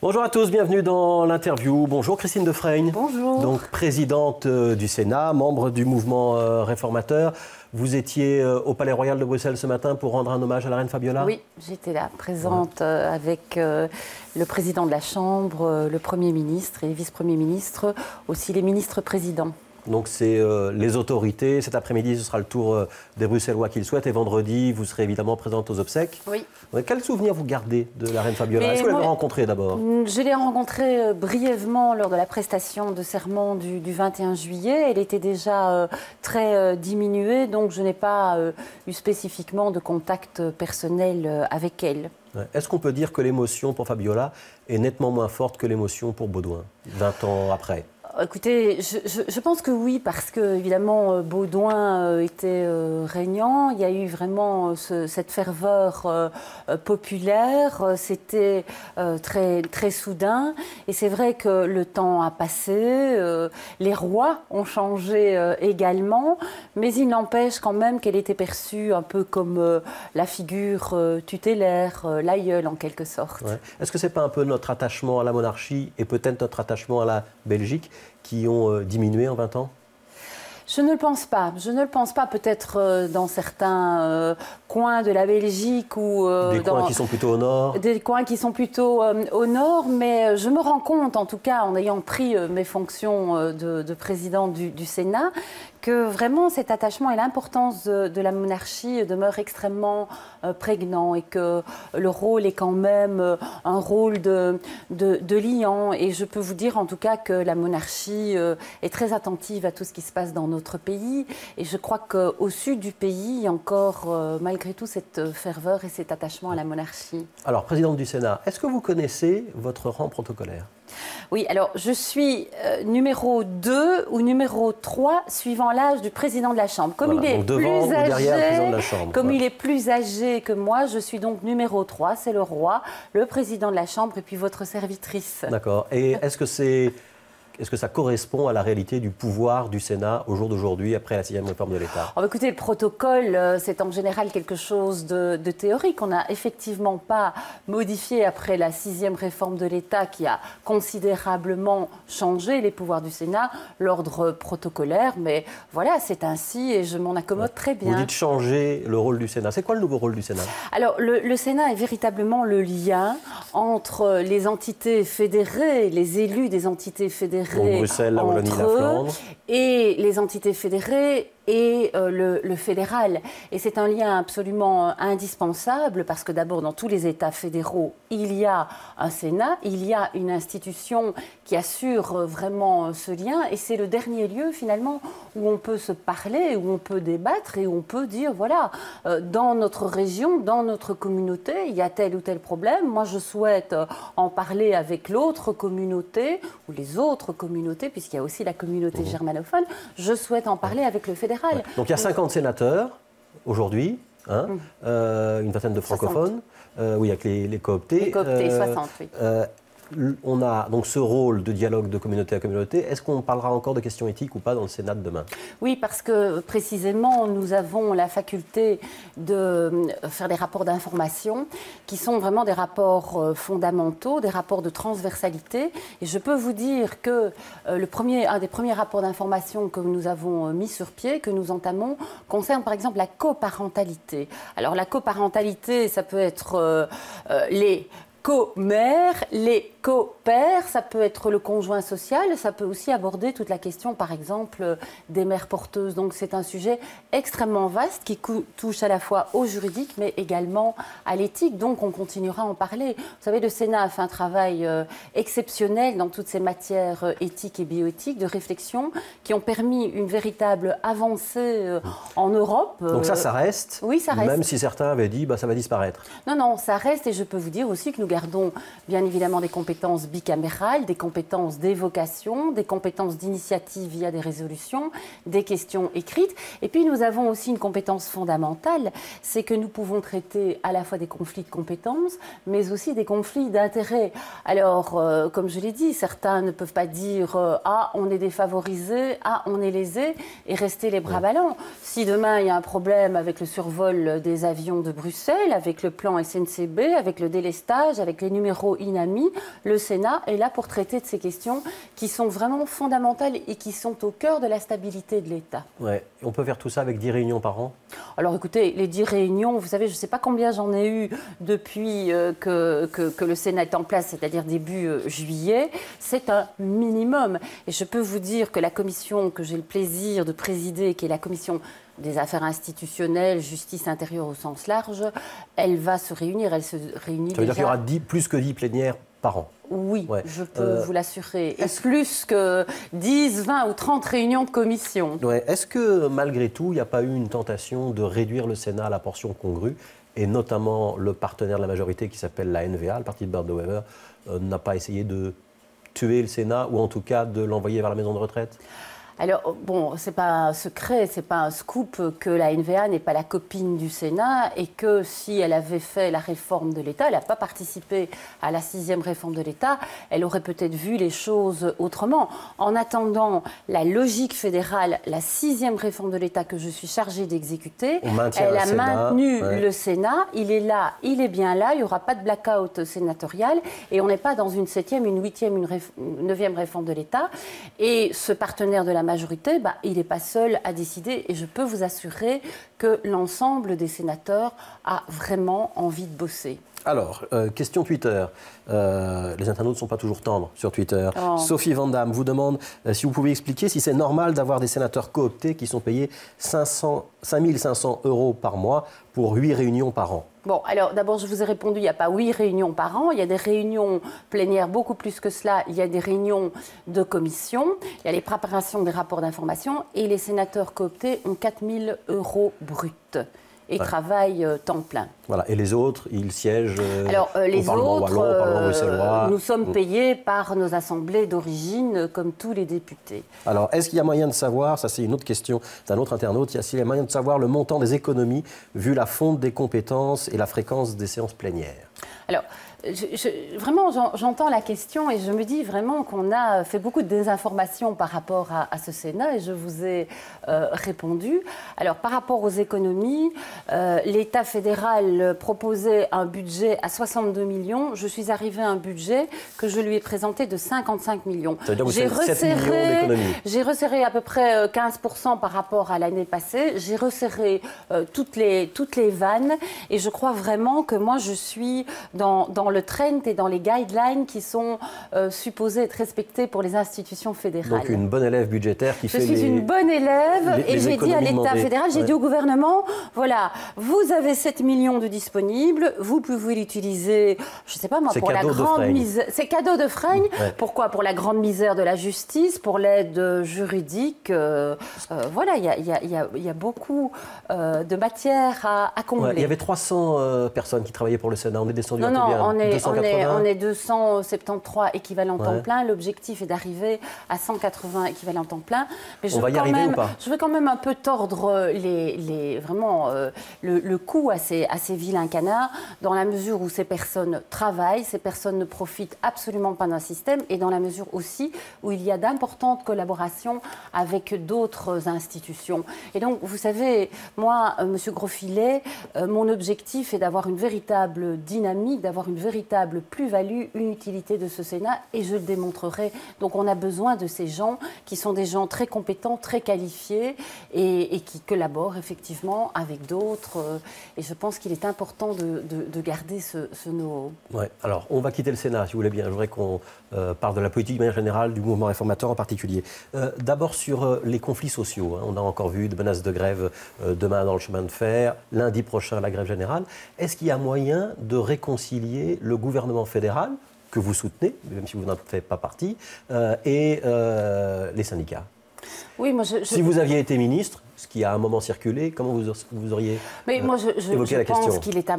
Bonjour à tous, bienvenue dans l'interview. Bonjour Christine Defraigne. Bonjour. Donc présidente du Sénat, membre du mouvement réformateur. Vous étiez au Palais Royal de Bruxelles ce matin pour rendre un hommage à la reine Fabiola? Oui, j'étais là, présente avec le président de la Chambre, le Premier ministre et les vice-premiers ministres, aussi les ministres-présidents. Donc c'est les autorités. Cet après-midi, ce sera le tour des Bruxellois qui le souhaitent. Et vendredi, vous serez évidemment présente aux obsèques. Oui. Quel souvenir vous gardez de la reine Fabiola? Est-ce que vous l'avez rencontrée d'abord? Je l'ai rencontrée brièvement lors de la prestation de serment du 21 juillet. Elle était déjà très diminuée, donc je n'ai pas eu spécifiquement de contact personnel avec elle. Est-ce qu'on peut dire que l'émotion pour Fabiola est nettement moins forte que l'émotion pour Baudouin, 20 ans après? Écoutez, je pense que oui, parce que évidemment Baudouin était régnant. Il y a eu vraiment cette ferveur populaire. C'était très soudain. Et c'est vrai que le temps a passé. Les rois ont changé également. Mais il n'empêche quand même qu'elle était perçue un peu comme la figure tutélaire, l'aïeul en quelque sorte. Ouais. Est-ce que ce n'est pas un peu notre attachement à la monarchie et peut-être notre attachement à la Belgique qui ont diminué en 20 ans? Je ne le pense pas. Je ne le pense pas. Peut-être dans certains coins de la Belgique ou des coins qui sont plutôt au nord. Des coins qui sont plutôt au nord, mais je me rends compte, en tout cas, en ayant pris mes fonctions de présidente du Sénat, que vraiment cet attachement et l'importance de la monarchie demeurent extrêmement prégnants et que le rôle est quand même un rôle de liant. Et je peux vous dire en tout cas que la monarchie est très attentive à tout ce qui se passe dans notre pays. Et je crois qu'au sud du pays, il y a encore malgré tout cette ferveur et cet attachement à la monarchie. Alors, présidente du Sénat, est-ce que vous connaissez votre rang protocolaire? Oui, alors je suis numéro 2 ou numéro 3 suivant l'âge du président de la Chambre. Comme voilà, il est plus âgé, le président de la Chambre, comme il est plus âgé que moi, je suis donc numéro 3, c'est le roi, le président de la Chambre et puis votre servitrice. D'accord. Et est-ce que ça correspond à la réalité du pouvoir du Sénat au jour d'aujourd'hui, après la 6e réforme de l'État? Écoutez, le protocole, c'est en général quelque chose de théorique. On n'a effectivement pas modifié après la 6e réforme de l'État qui a considérablement changé les pouvoirs du Sénat, l'ordre protocolaire. Mais voilà, c'est ainsi et je m'en accommode très bien. Vous dites changer le rôle du Sénat. C'est quoi le nouveau rôle du Sénat? Alors, le Sénat est véritablement le lien entre les entités fédérées, les élus des entités fédérées, donc Bruxelles, la Wallonie, la Flandre, et les entités fédérées et le fédéral. Et c'est un lien absolument indispensable parce que d'abord, dans tous les États fédéraux, il y a un Sénat, il y a une institution qui assure vraiment ce lien et c'est le dernier lieu finalement où on peut se parler, où on peut débattre et où on peut dire, voilà, dans notre région, dans notre communauté, il y a tel ou tel problème. Moi, je souhaite en parler avec l'autre communauté ou les autres communautés, puisqu'il y a aussi la communauté germanophone. Je souhaite en parler avec le fédéral. Ouais. Donc il y a 50 sénateurs aujourd'hui, hein, une vingtaine de francophones, oui, avec les cooptés. Les cooptés, 60, oui. On a donc ce rôle de dialogue de communauté à communauté. Est-ce qu'on parlera encore de questions éthiques ou pas dans le Sénat de demain? Oui, parce que précisément, nous avons la faculté de faire des rapports d'information qui sont vraiment des rapports fondamentaux, des rapports de transversalité. Et je peux vous dire que un des premiers rapports d'information que nous avons mis sur pied, que nous entamons, concerne par exemple la coparentalité. Alors la coparentalité, ça peut être les co-mères, les co-pères, ça peut être le conjoint social, ça peut aussi aborder toute la question, par exemple, des mères porteuses. Donc c'est un sujet extrêmement vaste qui touche à la fois au juridique, mais également à l'éthique. Donc on continuera à en parler. Vous savez, le Sénat a fait un travail exceptionnel dans toutes ces matières éthiques et bioéthiques, de réflexion, qui ont permis une véritable avancée en Europe. Donc ça reste? Oui, ça reste. Même si certains avaient dit, ça va disparaître. Non, non, ça reste et je peux vous dire aussi que nous gardons bien évidemment des compétences bicamérales, des compétences d'évocation, des compétences d'initiative via des résolutions, des questions écrites. Et puis nous avons aussi une compétence fondamentale, c'est que nous pouvons traiter à la fois des conflits de compétences, mais aussi des conflits d'intérêts. Alors, comme je l'ai dit, certains ne peuvent pas dire « Ah, on est défavorisé, ah, on est lésé » et rester les bras ballants. Si demain il y a un problème avec le survol des avions de Bruxelles, avec le plan SNCB, avec le délestage, avec les numéros INAMI, le Sénat est là pour traiter de ces questions qui sont vraiment fondamentales et qui sont au cœur de la stabilité de l'État. Ouais. On peut faire tout ça avec 10 réunions par an? Alors écoutez, les 10 réunions, vous savez, je ne sais pas combien j'en ai eu depuis que le Sénat est en place, c'est-à-dire début juillet, c'est un minimum. Et je peux vous dire que la commission que j'ai le plaisir de présider, qui est la commission des affaires institutionnelles, justice intérieure au sens large, elle va se réunir, elle se réunit déjà. Ça veut dire qu'il y aura plus que 10 plénières par an? Oui, ouais. Je peux vous l'assurer. Plus que 10, 20 ou 30 réunions de commission. Ouais. Est-ce que, malgré tout, il n'y a pas eu une tentation de réduire le Sénat à la portion congrue, et notamment le partenaire de la majorité qui s'appelle la NVA, le parti de Bert De Wever, n'a pas essayé de tuer le Sénat, ou en tout cas de l'envoyer vers la maison de retraite? Alors, bon, ce n'est pas un secret, ce n'est pas un scoop que la NVA n'est pas la copine du Sénat et que si elle avait fait la réforme de l'État, elle n'a pas participé à la 6e réforme de l'État, elle aurait peut-être vu les choses autrement. En attendant, la logique fédérale, la 6e réforme de l'État que je suis chargée d'exécuter, elle a maintenu le Sénat, il est là, il est bien là, il n'y aura pas de blackout sénatorial et on n'est pas dans une 7e, une 8e, une 9e réforme de l'État. Et ce partenaire de la majorité, il n'est pas seul à décider et je peux vous assurer que l'ensemble des sénateurs a vraiment envie de bosser. Alors, question Twitter. Les internautes ne sont pas toujours tendres sur Twitter. Oh. Sophie Vandamme vous demande si vous pouvez expliquer si c'est normal d'avoir des sénateurs cooptés qui sont payés 5 500 € par mois pour 8 réunions par an. Bon, alors d'abord, je vous ai répondu, il n'y a pas 8 réunions par an, il y a des réunions plénières beaucoup plus que cela, il y a des réunions de commission, il y a les préparations des rapports d'information et les sénateurs cooptés ont 4 000 € bruts et travaillent temps plein. Voilà. Et les autres, ils siègent les au Parlement autres, wallon, au Parlement bruxellois. Nous sommes payés par nos assemblées d'origine, comme tous les députés. Alors, est-ce qu'il y a moyen de savoir, ça c'est une autre question d'un autre internaute, est-ce qu'il y a moyen de savoir le montant des économies vu la fonte des compétences et la fréquence des séances plénières? Alors, vraiment, j'entends la question et je me dis vraiment qu'on a fait beaucoup de désinformation par rapport à ce Sénat et je vous ai répondu. Alors, par rapport aux économies, l'État fédéral proposait un budget à 62 millions. Je suis arrivée à un budget que je lui ai présenté de 55 millions. J'ai resserré à peu près 15% par rapport à l'année passée. J'ai resserré toutes les vannes et je crois vraiment que moi, je suis dans le trend et dans les guidelines qui sont supposés être respectés pour les institutions fédérales. Donc une bonne élève budgétaire qui fait les... Je suis une bonne élève et j'ai dit à l'État fédéral, j'ai dit au gouvernement, voilà, vous avez 7 millions de disponibles, vous pouvez l'utiliser, je ne sais pas moi, pour la grande misère... C'est cadeau de fringue. Pourquoi? Pour la grande misère de la justice, pour l'aide juridique. Voilà, il y a beaucoup de matière à combler. Il y avait 300 personnes qui travaillaient pour le Sénat. On est descendu à combien? On est 273 équivalents temps plein. L'objectif est d'arriver à 180 équivalents temps plein. Mais on va y arriver ou pas? Je veux quand même un peu tordre le cou à ces vilains canards, dans la mesure où ces personnes travaillent, ces personnes ne profitent absolument pas d'un système, et dans la mesure aussi où il y a d'importantes collaborations avec d'autres institutions. Et donc, vous savez, moi, Monsieur Grosfilet, mon objectif est d'avoir une véritable dynamique, d'avoir une véritable plus-value, une utilité de ce Sénat, et je le démontrerai. Donc on a besoin de ces gens qui sont des gens très compétents, très qualifiés et qui collaborent effectivement avec d'autres. Et je pense qu'il est important de garder ce know-how. Ouais. Alors on va quitter le Sénat, si vous voulez bien. Je voudrais qu'on parle de la politique de manière générale, du mouvement réformateur en particulier. D'abord sur les conflits sociaux. On a encore vu de menaces de grève demain dans le chemin de fer, lundi prochain la grève générale. Est-ce qu'il y a moyen de réconcilier le gouvernement fédéral, que vous soutenez, même si vous n'en faites pas partie, et les syndicats? Oui, moi Si vous aviez été ministre, ce qui a à un moment circulé, comment vous auriez évoqué la question? Je pense qu'il est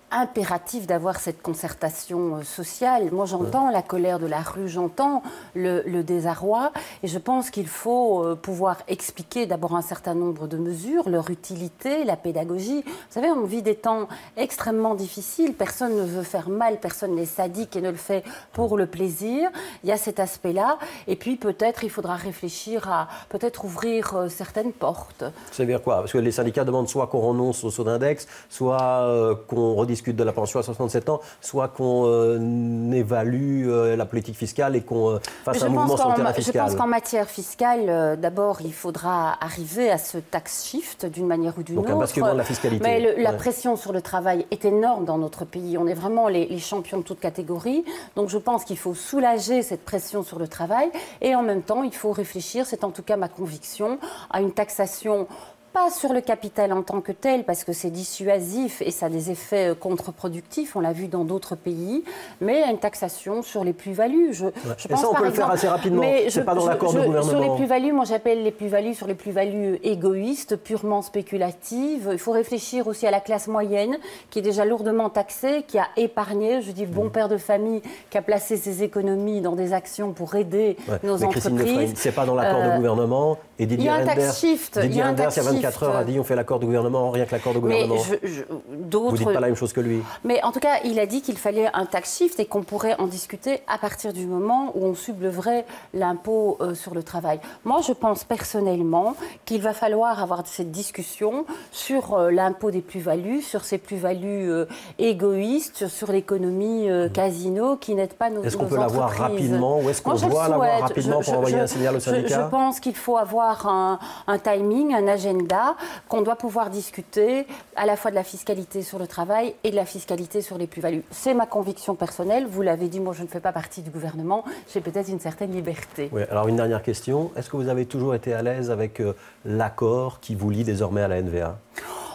impératif d'avoir cette concertation sociale. Moi, j'entends la colère de la rue, j'entends le désarroi, et je pense qu'il faut pouvoir expliquer d'abord un certain nombre de mesures, leur utilité, la pédagogie. Vous savez, on vit des temps extrêmement difficiles, personne ne veut faire mal, personne n'est sadique et ne le fait pour le plaisir. Il y a cet aspect-là, et puis peut-être il faudra réfléchir à peut-être ouvrir certaines portes. Ça veut dire quoi? Parce que les syndicats demandent soit qu'on renonce au saut d'index, soit qu'on rediscute discute de la pension à 67 ans, soit qu'on évalue la politique fiscale et qu'on fasse un mouvement sur le terrain fiscal. Je pense qu'en matière fiscale, d'abord, il faudra arriver à ce tax shift d'une manière ou d'une autre. Donc un basculement de la fiscalité. Mais la pression sur le travail est énorme dans notre pays. On est vraiment les champions de toute catégorie. Donc je pense qu'il faut soulager cette pression sur le travail et en même temps, il faut réfléchir, c'est en tout cas ma conviction, à une taxation pas sur le capital en tant que tel, parce que c'est dissuasif et ça a des effets contre-productifs, on l'a vu dans d'autres pays, mais à une taxation sur les plus-values. Je pense, et ça, on peut le faire assez rapidement, c'est pas dans l'accord de gouvernement. Sur les plus-values, moi j'appelle les plus-values sur les plus-values égoïstes, purement spéculatives. Il faut réfléchir aussi à la classe moyenne, qui est déjà lourdement taxée, qui a épargné, je dis le bon père de famille, qui a placé ses économies dans des actions pour aider nos entreprises. C'est pas dans l'accord de gouvernement. Et il y a un tax shift. Didier Reynders, il y a 24 heures, a dit on fait l'accord de gouvernement, rien que l'accord de gouvernement. Vous ne dites pas la même chose que lui. Mais en tout cas, il a dit qu'il fallait un tax shift et qu'on pourrait en discuter à partir du moment où on subleverait l'impôt sur le travail. Moi, je pense personnellement qu'il va falloir avoir cette discussion sur l'impôt des plus-values, sur ces plus-values égoïstes, sur l'économie casino qui n'aide pas nos entreprises. Est-ce qu'on peut l'avoir rapidement ou est-ce qu'on doit l'avoir rapidement pour envoyer un signal au syndicat? Je pense qu'il faut avoir un timing, un agenda, qu'on doit pouvoir discuter à la fois de la fiscalité sur le travail et de la fiscalité sur les plus-values. C'est ma conviction personnelle. Vous l'avez dit, moi je ne fais pas partie du gouvernement. J'ai peut-être une certaine liberté. Oui, alors une dernière question. Est-ce que vous avez toujours été à l'aise avec l'accord qui vous lie désormais à la NVA ?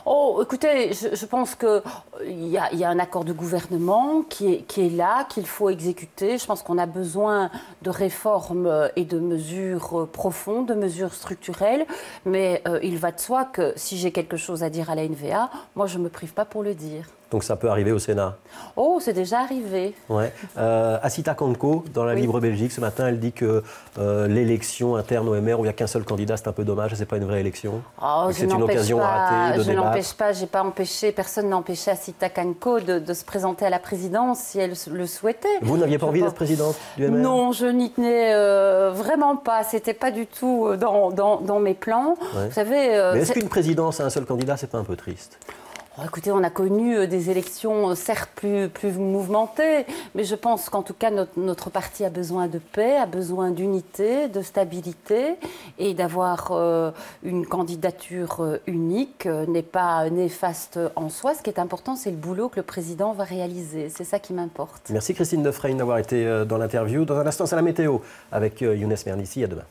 Oh, écoutez, je pense qu'il y a un accord de gouvernement qui est là, qu'il faut exécuter. Je pense qu'on a besoin de réformes et de mesures profondes, de mesures structurelles. Mais il va de soi que si j'ai quelque chose à dire à la NVA, moi, je ne me prive pas pour le dire. Donc ça peut arriver au Sénat? Oh, c'est déjà arrivé. Ouais. Assita Kanko, dans la Libre Belgique, ce matin, elle dit que l'élection interne au MR, où il n'y a qu'un seul candidat, c'est un peu dommage, c'est pas une vraie élection. Oh, c'est une occasion ratée de débattre. Je n'empêche pas, j'ai pas empêché, personne n'a empêché Assita Kanko de se présenter à la présidence si elle le souhaitait. Vous n'aviez pas envie d'être présidente du MR? Non, je n'y tenais vraiment pas. C'était pas du tout dans mes plans. Ouais. Vous savez. Mais est-ce qu'une présidence à un seul candidat, c'est pas un peu triste? Oh, écoutez, on a connu des élections certes plus mouvementées, mais je pense qu'en tout cas notre parti a besoin de paix, a besoin d'unité, de stabilité, et d'avoir une candidature unique n'est pas néfaste en soi. Ce qui est important, c'est le boulot que le président va réaliser. C'est ça qui m'importe. Merci Christine Defreyne d'avoir été dans l'interview. Dans un instant, c'est la météo avec Younes Mernissi. À demain.